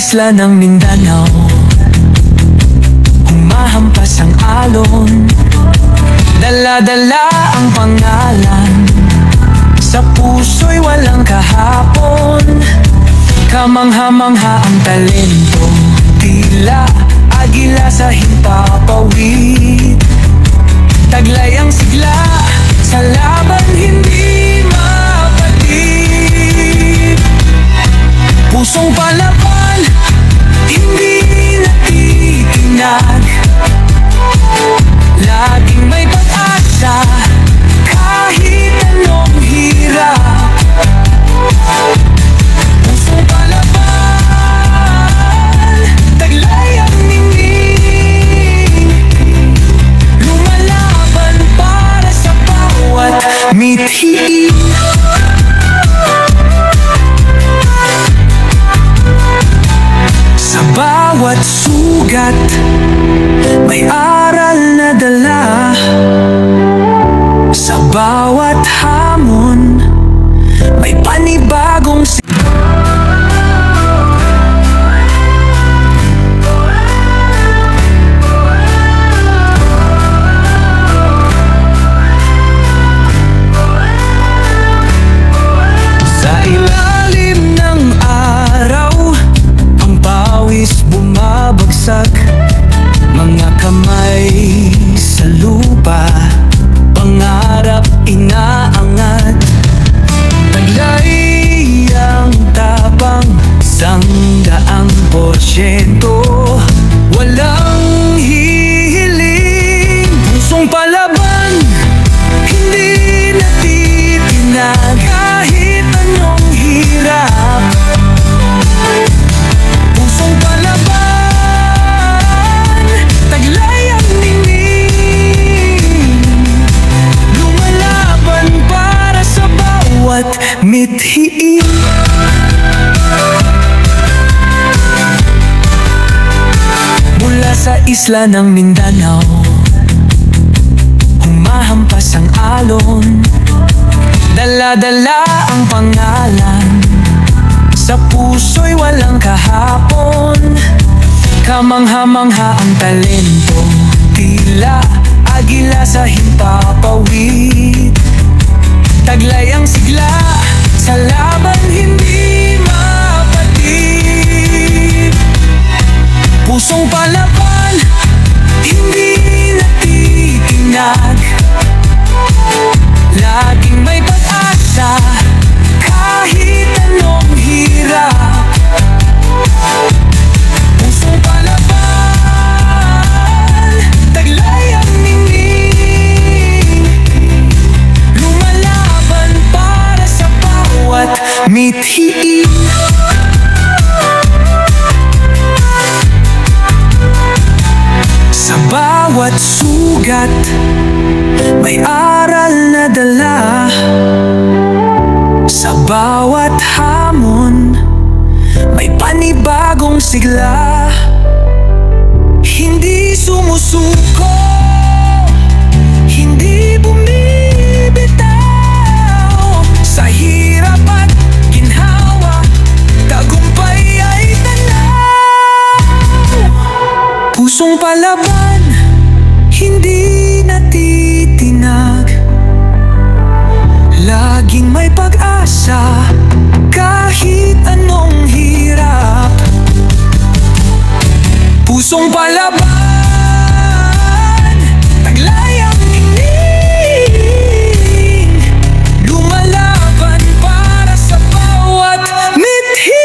isla ng Mindanao, humahampas ang alon, dala-dala ang pangalan, sa puso'y walang kahapon. Kamangha-mangha ang talento, tila agila sa himpapawid. Taglay ang sigla, sa laban hindi mapatid. Pusong palaban, hindi natitinag, laging may pag-asa, kahit anong hirap. Pusong palaban, taglay ang ningning, lumalaban para sa bawat mithi. Sa bawat sugat, may aral na dala. Sa bawat hamon, may panibagong sa ilalim ng araw, ang pawis bumabagsak, mga kamay sa lupa, pangarap inaangat. Taglay ang tapang, 100%, walang hihiling. Pusong palaban, hindi natitinag, kahit anong hirap. Pusong palaban, taglay ang ningning, lumalaban para sa bawat mithi. Mula sa isla ng Mindanao, humahampas ang alon, dala-dala ang pangalan, sa puso'y walang kahapon. Kamangha-mangha ang talento, tila agila sa himpapawid. Taglay ang sigla, sa laban hindi mapatid. Pusong palaban, hindi natitinag, laging may pag-asa, kahit anong hirap. Pusong palaban, taglay ang ningning, lumalaban para sa bawat mithi. Sa bawat sugat, may aral na dala. Sa bawat hamon, may panibagong sigla. Hindi sumusuko, hindi bumibitaw. Sa hirap at ginhawa, tagumpay ay tanaw. Pusong palaban, hindi natitinag, laging may pag-asa, kahit anong hirap. Pusong palaban, taglay ang ningning, lumalaban para sa bawat mithi.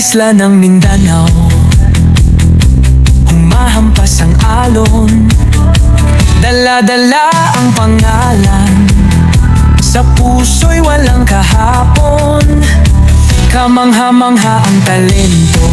isla ng Mindanao, humahampas ang alon, dala-dala ang pangalan, sa puso'y walang kahapon, kamangha-mangha ang talento.